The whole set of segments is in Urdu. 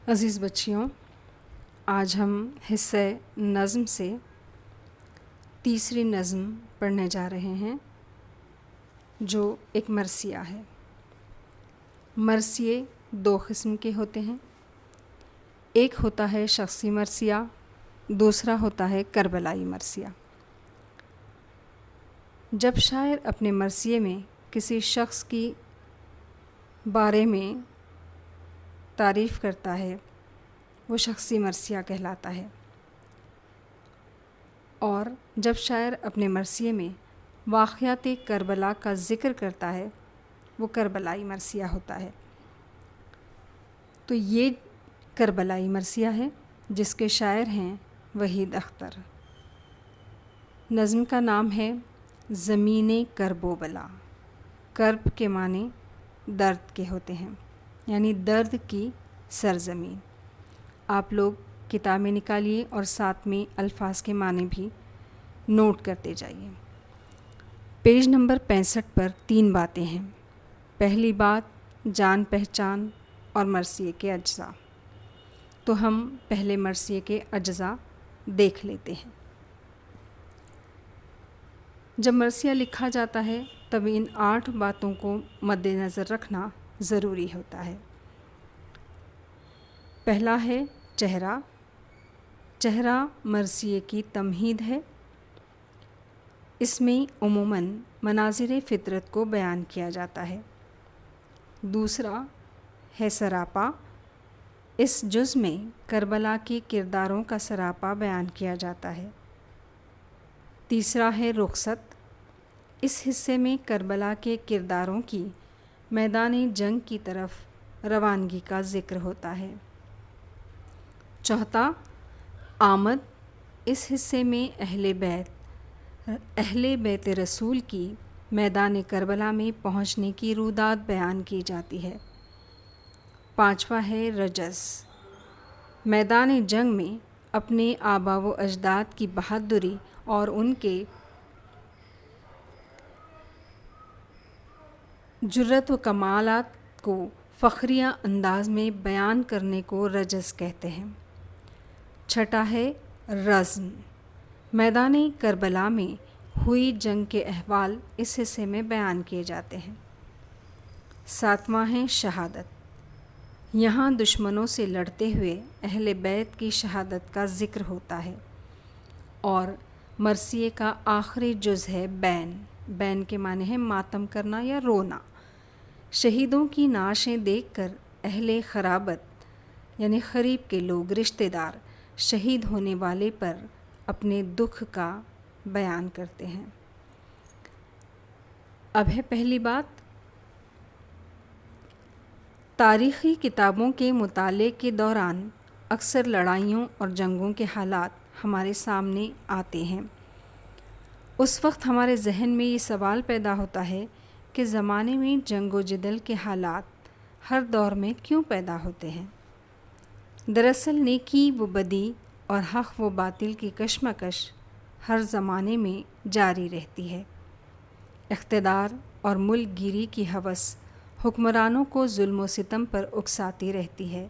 عزیز بچیوں، آج ہم حصہ نظم سے تیسری نظم پڑھنے جا رہے ہیں جو ایک مرثیہ ہے۔ مرثیے دو قسم کے ہوتے ہیں، ایک ہوتا ہے شخصی مرثیہ، دوسرا ہوتا ہے کربلائی مرثیہ۔ جب شاعر اپنے مرثیے میں کسی شخص کی بارے میں تعریف کرتا ہے وہ شخصی مرثیہ کہلاتا ہے، اور جب شاعر اپنے مرثیے میں واقعات کربلا کا ذکر کرتا ہے وہ کربلائی مرثیہ ہوتا ہے۔ تو یہ کربلائی مرثیہ ہے جس کے شاعر ہیں وحید اختر۔ نظم کا نام ہے زمین کرب و بلا۔ کرب کے معنی درد کے ہوتے ہیں، یعنی درد کی سرزمین۔ آپ لوگ کتابیں نکالیے اور ساتھ میں الفاظ کے معنی بھی نوٹ کرتے جائیے۔ پیج نمبر 65 پر 3 باتیں ہیں۔ پہلی بات جان پہچان اور مرثیے کے اجزاء۔ تو ہم پہلے مرثیے کے اجزاء دیکھ لیتے ہیں۔ جب مرثیہ لکھا جاتا ہے تب ان 8 باتوں کو مد نظر رکھنا ضروری ہوتا ہے۔ پہلا ہے چہرہ۔ چہرہ مرثیے کی تمہید ہے۔ اس میں عموماً مناظر فطرت کو بیان کیا جاتا ہے۔ دوسرا ہے سراپا۔ اس جز میں کربلا کے کرداروں کا سراپا بیان کیا جاتا ہے۔ تیسرا ہے رخصت۔ اس حصے میں کربلا کے کرداروں کی میدان جنگ کی طرف روانگی کا ذکر ہوتا ہے۔ چوتھا آمد۔ اس حصے میں اہل بیت رسول کی میدان کربلا میں پہنچنے کی روداد بیان کی جاتی ہے۔ پانچواں ہے رجز۔ میدان جنگ میں اپنے آبا و اجداد کی بہادری اور ان کے جرأت و کمالات کو فخریہ انداز میں بیان کرنے کو رجز کہتے ہیں۔ چھٹا ہے رزم۔ میدان کربلا میں ہوئی جنگ کے احوال اس حصے میں بیان کیے جاتے ہیں۔ ساتواں ہے شہادت۔ یہاں دشمنوں سے لڑتے ہوئے اہل بیت کی شہادت کا ذکر ہوتا ہے۔ اور مرثیے کا آخری جز ہے بین۔ بین کے معنی ہے ماتم کرنا یا رونا۔ شہیدوں کی نعشیں دیکھ کر اہل خرابت یعنی قریب کے لوگ، رشتہ دار شہید ہونے والے پر اپنے دکھ کا بیان کرتے ہیں۔ اب ہے پہلی بات، تاریخی کتابوں کے مطالعے کے دوران اکثر لڑائیوں اور جنگوں کے حالات ہمارے سامنے آتے ہیں۔ اس وقت ہمارے ذہن میں یہ سوال پیدا ہوتا ہے کہ زمانے میں جنگ و جدل کے حالات ہر دور میں کیوں پیدا ہوتے ہیں؟ دراصل نیکی و بدی اور حق و باطل کی کشمکش ہر زمانے میں جاری رہتی ہے۔ اقتدار اور ملک گیری کی ہوس حکمرانوں کو ظلم و ستم پر اکساتی رہتی ہے۔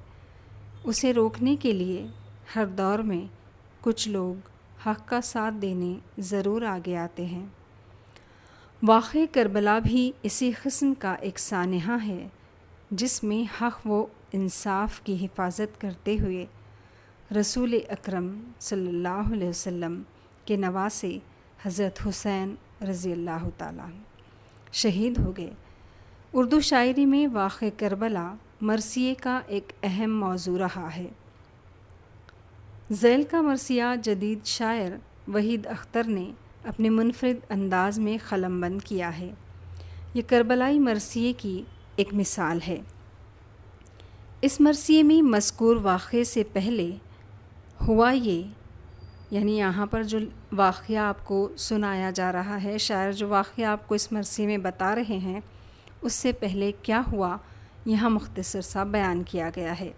اسے روکنے کے لیے ہر دور میں کچھ لوگ حق کا ساتھ دینے ضرور آگے آتے ہیں۔ واقعہ کربلا بھی اسی قسم کا ایک سانحہ ہے جس میں حق و انصاف کی حفاظت کرتے ہوئے رسول اکرم صلی اللہ علیہ وسلم کے نواسے حضرت حسین رضی اللہ تعالیٰ شہید ہو گئے۔ اردو شاعری میں واقعہ کربلا مرثیے کا ایک اہم موضوع رہا ہے۔ ذیل کا مرثیہ جدید شاعر وحید اختر نے اپنے منفرد انداز میں قلم بند کیا ہے۔ یہ کربلائی مرثیے کی ایک مثال ہے۔ اس مرثیے میں مذکور واقعے سے پہلے ہوا یہ، یعنی یہاں پر جو واقعہ آپ کو سنایا جا رہا ہے، شاعر جو واقعہ آپ کو اس مرثیے میں بتا رہے ہیں اس سے پہلے کیا ہوا یہاں مختصر سا بیان کیا گیا ہے۔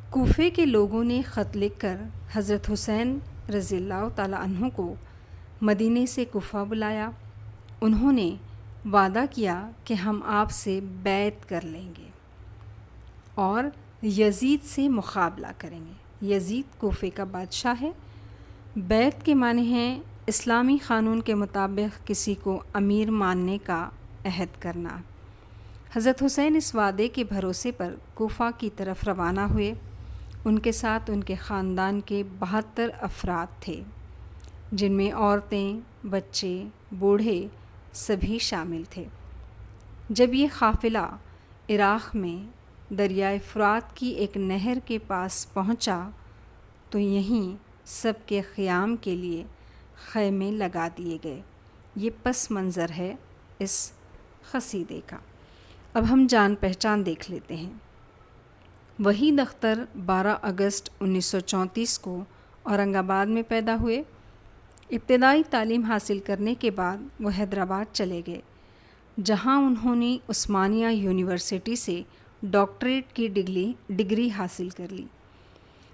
کوفے کے لوگوں نے خط لکھ کر حضرت حسین رضی اللہ تعالیٰ عنہ کو مدینے سے کوفہ بلایا۔ انہوں نے وعدہ کیا کہ ہم آپ سے بیعت کر لیں گے۔ اور یزید سے مقابلہ کریں گے۔ یزید کوفے کا بادشاہ ہے۔ بیعت کے معنی ہیں اسلامی قانون کے مطابق کسی کو امیر ماننے کا عہد کرنا۔ حضرت حسین اس وعدے کے بھروسے پر کوفہ کی طرف روانہ ہوئے۔ ان کے ساتھ ان کے خاندان کے 72 افراد تھے، جن میں عورتیں، بچے، بوڑھے سبھی شامل تھے۔ جب یہ قافلہ عراق میں دریائے فرات کی ایک نہر کے پاس پہنچا تو یہیں سب کے قیام کے لیے خیمے لگا دیے گئے۔ یہ پس منظر ہے اس قصیدے کا۔ اب ہم جان پہچان دیکھ لیتے ہیں۔ وحید اختر 12 اگست 1934 کو اورنگ آباد میں پیدا ہوئے۔ ابتدائی تعلیم حاصل کرنے کے بعد وہ حیدرآباد چلے گئے، جہاں انہوں نے عثمانیہ یونیورسٹی سے ڈاکٹریٹ کی ڈگری حاصل کر لی۔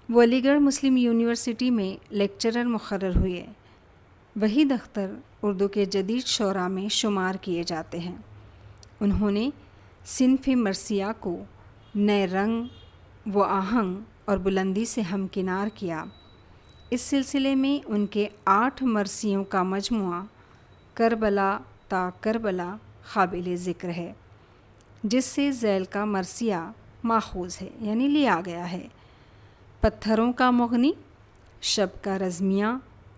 وہ علی گڑھ مسلم یونیورسٹی میں لیکچرر مقرر ہوئے۔ وحید اختر اردو کے جدید شعراء میں شمار کیے جاتے ہیں۔ انہوں نے صنف مرثیہ کو نئے رنگ و آہنگ اور بلندی سے ہمکنار کیا۔ اس سلسلے میں ان کے 8 مرثیوں کا مجموعہ کربلا تا کربلا قابل ذکر ہے، جس سے ذیل کا مرثیہ ماخوذ ہے، یعنی لیا گیا ہے۔ پتھروں کا مغنی، شب کا رزمیہ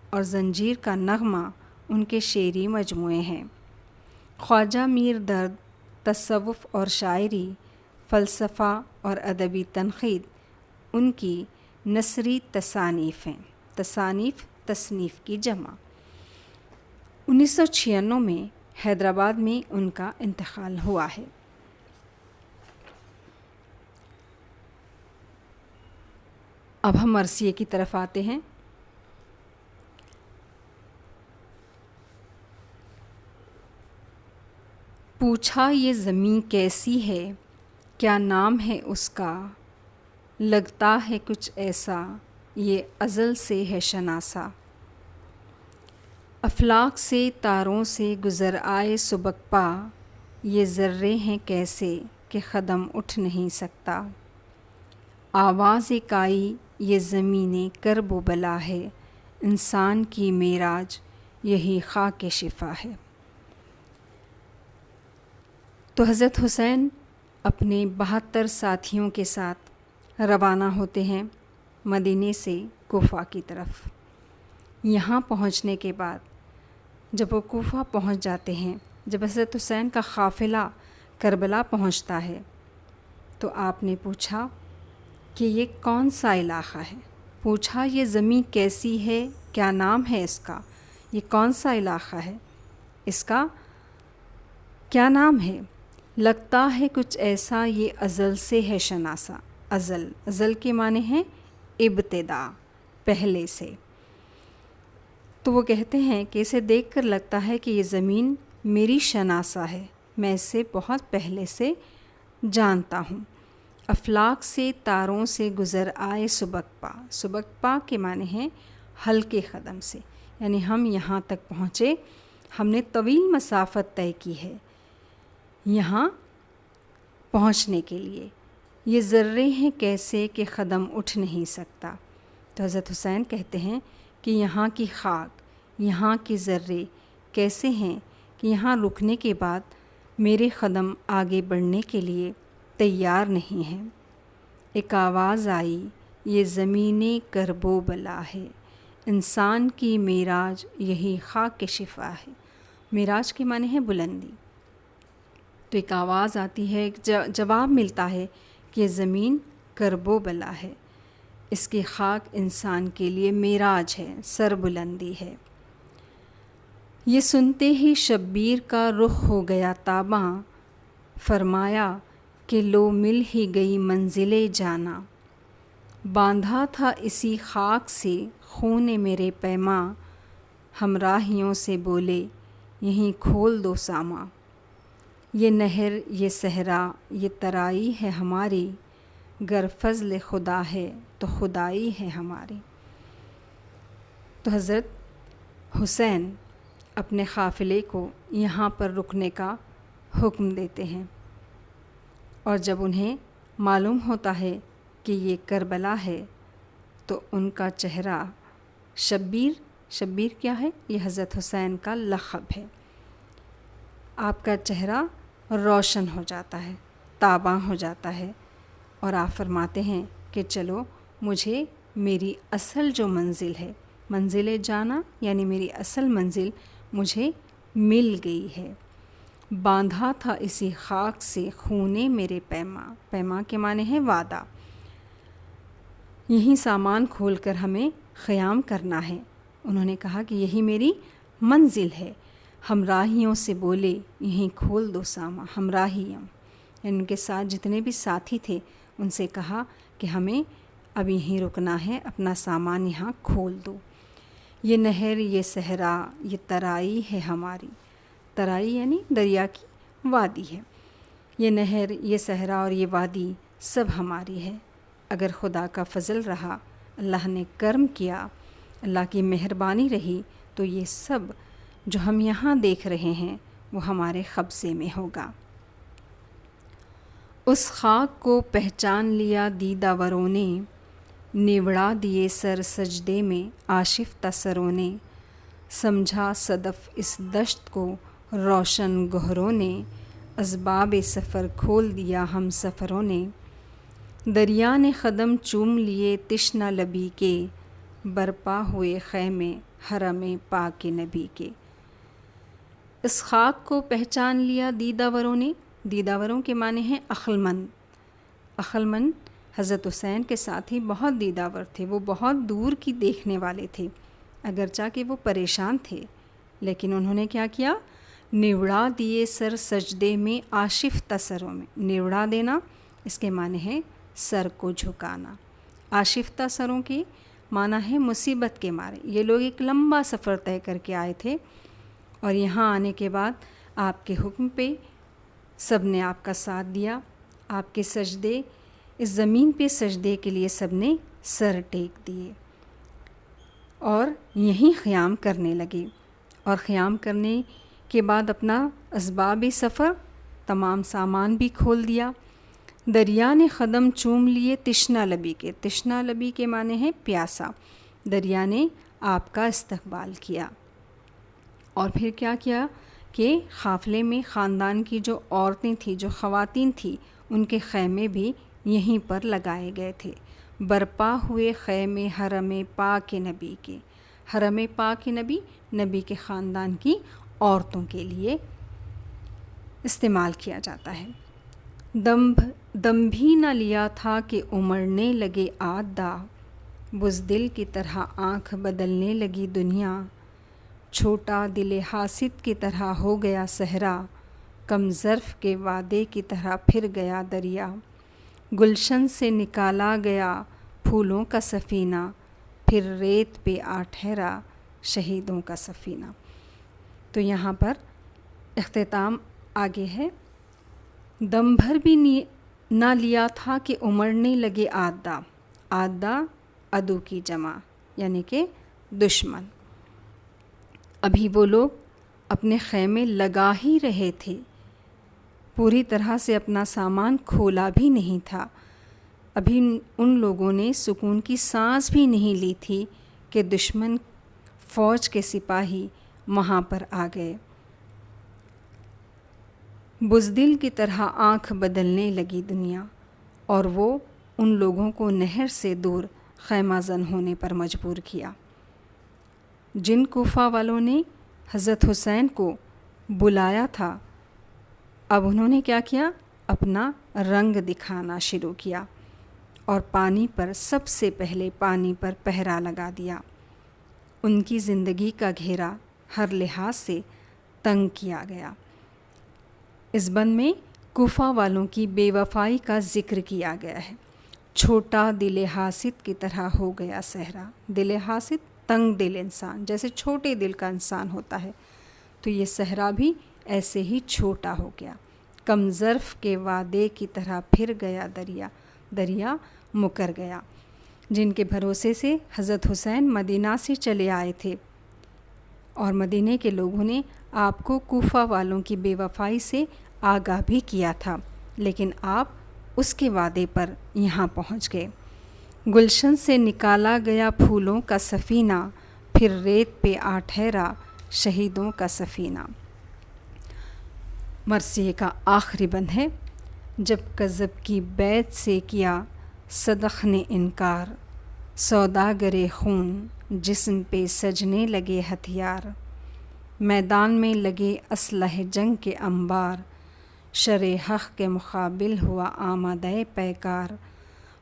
اور زنجیر کا نغمہ ان کے شعری مجموعے ہیں۔ خواجہ میر درد تصوف اور شاعری، فلسفہ اور ادبی تنقید ان کی نثری تصانیف ہیں۔ تصانیف تصنیف کی جمع۔ 1996 میں حیدرآباد میں ان کا انتقال ہوا ہے۔ اب ہم مرثیے کی طرف آتے ہیں۔ پوچھا یہ زمیں کیسی ہے، کیا نام ہے اس کا، لگتا ہے کچھ ایسا، یہ ازل سے ہے شناسا۔ افلاک سے تاروں سے گزر آئے سبک پا، یہ ذرے ہیں کیسے کہ قدم اٹھ نہیں سکتا۔ آواز کائی یہ زمین کرب و بلا ہے، انسان کی معراج یہی خاک شفا ہے۔ تو حضرت حسین اپنے 72 ساتھیوں کے ساتھ روانہ ہوتے ہیں مدینے سے کوفہ کی طرف۔ یہاں پہنچنے کے بعد جب وہ کوفہ پہنچ جاتے ہیں، جب حضرت حسین کا قافلہ کربلا پہنچتا ہے تو آپ نے پوچھا کہ یہ کون سا علاقہ ہے؟ پوچھا یہ زمین کیسی ہے، کیا نام ہے اس کا، یہ کون سا علاقہ ہے، اس کا کیا نام ہے؟ لگتا ہے کچھ ایسا، یہ ازل سے ہے شناسا۔ ازل کے معنی ہیں ابتدا، پہلے سے۔ تو وہ کہتے ہیں کہ اسے دیکھ کر لگتا ہے کہ یہ زمین میری شناسا ہے، میں اسے بہت پہلے سے جانتا ہوں۔ افلاک سے تاروں سے گزر آئے سبک پا۔ سبک پا کے معنی ہیں ہلکے قدم سے، یعنی ہم یہاں تک پہنچے، ہم نے طویل مسافت طے کی ہے یہاں پہنچنے کے لیے۔ یہ ذرے ہیں کیسے کہ قدم اٹھ نہیں سکتا۔ تو حضرت حسین کہتے ہیں کہ یہاں کی خاک، یہاں کے ذرے کیسے ہیں کہ یہاں رکنے کے بعد میرے قدم آگے بڑھنے کے لیے تیار نہیں ہیں۔ ایک آواز آئی یہ زمین کرب و بلا ہے، انسان کی معراج یہی خاک شفا ہے۔ معراج کے معنی ہے بلندی۔ تو ایک آواز آتی ہے، ایک جواب ملتا ہے کہ یہ زمین کرب و بلا ہے، اس کی خاک انسان کے لیے معراج ہے، سر بلندی ہے۔ یہ سنتے ہی شبیر کا رخ ہو گیا تاباں، فرمایا کہ لو مل ہی گئی منزل جانا۔ باندھا تھا اسی خاک سے خون میرے پیماں، ہمراہیوں سے بولے یہیں کھول دو ساماں۔ یہ نہر، یہ صحرا، یہ ترائی ہے ہماری، گر فضل خدا ہے تو خدائی ہے ہماری۔ تو حضرت حسین اپنے قافلے کو یہاں پر رکنے کا حکم دیتے ہیں، اور جب انہیں معلوم ہوتا ہے کہ یہ کربلا ہے، تو ان کا چہرہ شبیر کیا ہے؟ یہ حضرت حسین کا لقب ہے۔ آپ کا چہرہ روشن ہو جاتا ہے، تاباں ہو جاتا ہے، اور آپ فرماتے ہیں کہ چلو مجھے میری اصل جو منزل ہے، منزل جانا یعنی میری اصل منزل مجھے مل گئی ہے۔ باندھا تھا اسی خاک سے خونے میرے پیما کے معنی ہے وعدہ۔ یہی سامان کھول کر ہمیں خیام کرنا ہے۔ انہوں نے کہا کہ یہی میری منزل ہے۔ ہمراہیوں سے بولے یہیں کھول دو سامان، ہمراہیم یعنی ان کے ساتھ جتنے بھی ساتھی تھے ان سے کہا کہ ہمیں اب یہیں رکنا ہے، اپنا سامان یہاں کھول دو۔ یہ نہر، یہ صحرا، یہ ترائی ہے ہماری، ترائی یعنی دریا کی وادی ہے۔ یہ نہر، یہ صحرا اور یہ وادی سب ہماری ہے۔ اگر خدا کا فضل رہا، اللہ نے کرم کیا، اللہ کی مہربانی رہی، تو یہ سب جو ہم یہاں دیکھ رہے ہیں وہ ہمارے قبضے میں ہوگا۔ اس خاک کو پہچان لیا دیدہ وروں نے، نوڑا دیے سر سجدے میں آشفتہ سروں نے۔ سمجھا صدف اس دشت کو روشن گہروں نے، اسباب سفر کھول دیا ہم سفروں نے۔ دریا نے قدم چوم لیے تشنہ لبی کے، برپا ہوئے خیمے حرم پاک نبی کے۔ اس خاک کو پہچان لیا دیدہ وروں نے، دیدہ وروں کے معنی ہیں عقلمند۔ عقلمند حضرت حسین کے ساتھ ہی بہت دیدہ ور تھے، وہ بہت دور کی دیکھنے والے تھے، اگرچہ کہ وہ پریشان تھے، لیکن انہوں نے کیا کیا؟ نوڑا دیے سر سجدے میں آشفتہ سروں میں۔ نوڑا دینا اس کے معنی ہے سر کو جھکانا۔ آشفتہ سروں کے معنی ہے مصیبت کے مارے۔ یہ لوگ ایک لمبا سفر طے کر کے آئے تھے، اور یہاں آنے کے بعد آپ کے حکم پہ سب نے آپ کا ساتھ دیا۔ آپ کے سجدے، اس زمین پہ سجدے کے لیے سب نے سر ٹیک دیے اور یہیں خیام کرنے لگے، اور خیام کرنے کے بعد اپنا اسباب سفر، تمام سامان بھی کھول دیا۔ دریا نے قدم چوم لیے تشنہ لبی کے۔ تشنہ لبی کے معنی ہے پیاسا۔ دریا نے آپ کا استقبال کیا، اور پھر کیا کیا کہ قافلے میں خاندان کی جو عورتیں تھیں، جو خواتین تھیں، ان کے خیمے بھی یہیں پر لگائے گئے تھے۔ برپا ہوئے خیمے حرم پاک نبی کے۔ حرم پاک نبی، نبی کے خاندان کی عورتوں کے لیے استعمال کیا جاتا ہے۔ دم بھی نہ لیا تھا کہ امڑنے لگے آدھا، بزدل کی طرح آنکھ بدلنے لگی دنیا۔ چھوٹا دل حاسد کی طرح ہو گیا صحرا، کم ظرف کے وعدے کی طرح پھر گیا دریا۔ گلشن سے نکالا گیا پھولوں کا سفینہ، پھر ریت پہ آ ٹھہرا شہیدوں کا سفینہ۔ تو یہاں پر اختتام آگے ہے۔ دم بھر بھی نہ لیا تھا کہ امڑنے لگے آدھا۔ آدھا عدو کی جمع یعنی کہ دشمن۔ ابھی وہ لوگ اپنے خیمے لگا ہی رہے تھے، پوری طرح سے اپنا سامان کھولا بھی نہیں تھا۔ ابھی ان لوگوں نے سکون کی سانس بھی نہیں لی تھی کہ دشمن فوج کے سپاہی وہاں پر آ گئے۔ بزدل کی طرح آنکھ بدلنے لگی دنیا، اور وہ ان لوگوں کو نہر سے دور خیمہ زن ہونے پر مجبور کیا۔ جن کوفہ والوں نے حضرت حسین کو بلایا تھا، اب انہوں نے کیا کیا؟ اپنا رنگ دکھانا شروع کیا، اور پانی پر سب سے پہلے پانی پر پہرا لگا دیا۔ ان کی زندگی کا گھیرا ہر لحاظ سے تنگ کیا گیا۔ اس بند میں کوفہ والوں کی بے وفائی کا ذکر کیا گیا ہے۔ چھوٹا دل حاسد کی طرح ہو گیا صحرا۔ دل حاسد تنگ دل انسان، جیسے چھوٹے دل کا انسان ہوتا ہے، تو یہ صحرا بھی ایسے ہی چھوٹا ہو گیا۔ کم ظرف کے وعدے کی طرح پھر گیا دریا، دریا مکر گیا۔ جن کے بھروسے سے حضرت حسین مدینہ سے چلے آئے تھے، اور مدینہ کے لوگوں نے آپ کو کوفہ والوں کی بے وفائی سے آگاہ بھی کیا تھا، لیکن آپ اس کے وعدے پر یہاں پہنچ گئے۔ گلشن سے نکالا گیا پھولوں کا سفینہ، پھر ریت پہ آ ٹھہرا شہیدوں کا سفینہ۔ مرثیے کا آخری بند ہے۔ جب کذب کی بیعت سے کیا صدق نے انکار، سوداگر خون جسم پہ سجنے لگے ہتھیار، میدان میں لگے اسلحہ جنگ کے انبار، شرع حق کے مقابل ہوا آمادہ پیکار،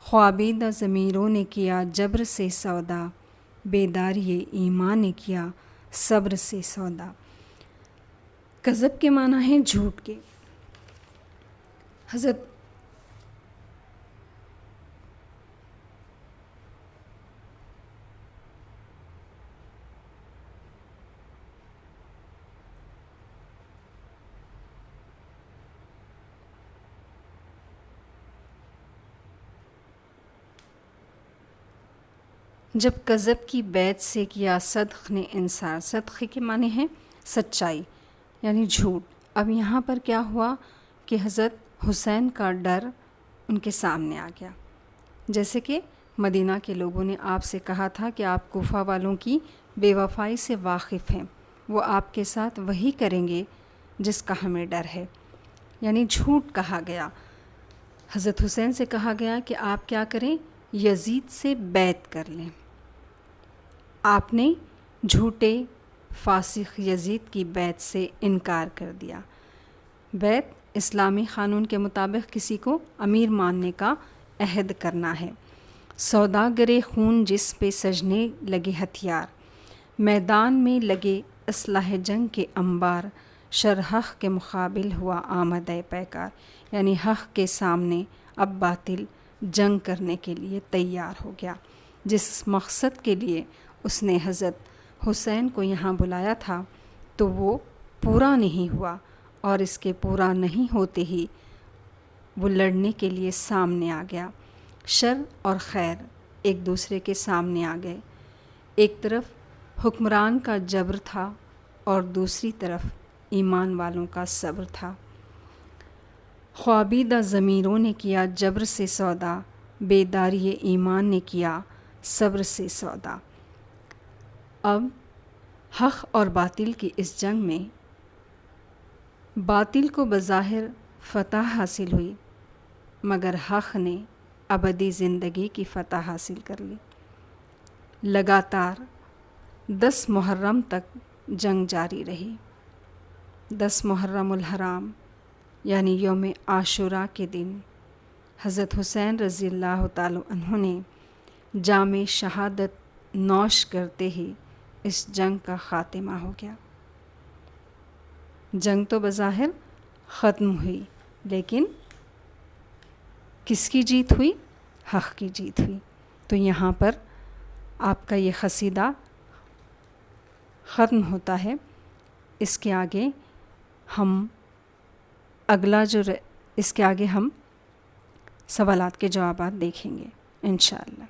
خوابیدہ ضمیروں نے کیا جبر سے سودا، بیداری ایمان نے کیا صبر سے سودا۔ کذب کے معنی ہیں جھوٹ کے۔ حضرت جب کذب کی بیعت سے کیا صدق نے انصار، صدق کے معنی ہیں سچائی یعنی جھوٹ۔ اب یہاں پر کیا ہوا کہ حضرت حسین کا ڈر ان کے سامنے آ گیا، جیسے کہ مدینہ کے لوگوں نے آپ سے کہا تھا کہ آپ کوفہ والوں کی بے وفائی سے واقف ہیں، وہ آپ کے ساتھ وہی کریں گے جس کا ہمیں ڈر ہے، یعنی جھوٹ کہا گیا۔ حضرت حسین سے کہا گیا کہ آپ کیا کریں، یزید سے بیعت کر لیں۔ آپ نے جھوٹے فاسق یزید کی بیعت سے انکار کر دیا۔ بیعت اسلامی قانون کے مطابق کسی کو امیر ماننے کا عہد کرنا ہے۔ سوداگر خون جس پہ سجنے لگے ہتھیار، میدان میں لگے اسلحہ جنگ کے انبار، شرع حق کے مقابل ہوا آمادہ پیکار، یعنی حق کے سامنے اب باطل جنگ کرنے کے لیے تیار ہو گیا۔ جس مقصد کے لیے اس نے حضرت حسین کو یہاں بلایا تھا تو وہ پورا نہیں ہوا، اور اس کے پورا نہیں ہوتے ہی وہ لڑنے کے لیے سامنے آ گیا۔ شر اور خیر ایک دوسرے کے سامنے آ گئے۔ ایک طرف حکمران کا جبر تھا اور دوسری طرف ایمان والوں کا صبر تھا۔ خوابیدہ ضمیروں نے کیا جبر سے سودا، بیداری ایمان نے کیا صبر سے سودا۔ اب حق اور باطل کی اس جنگ میں باطل کو بظاہر فتح حاصل ہوئی، مگر حق نے ابدی زندگی کی فتح حاصل کر لی۔ لگاتار 10 محرم تک جنگ جاری رہی۔ 10 محرم الحرام یعنی یوم عاشوراء کے دن حضرت حسین رضی اللہ تعالی عنہ نے جام شہادت نوش کرتے ہی اس جنگ کا خاتمہ ہو گیا۔ جنگ تو بظاہر ختم ہوئی، لیکن کس کی جیت ہوئی؟ حق کی جیت ہوئی۔ تو یہاں پر آپ کا یہ قصیدہ ختم ہوتا ہے۔ اس کے آگے ہم اس کے آگے ہم سوالات کے جوابات دیکھیں گے انشاءاللہ۔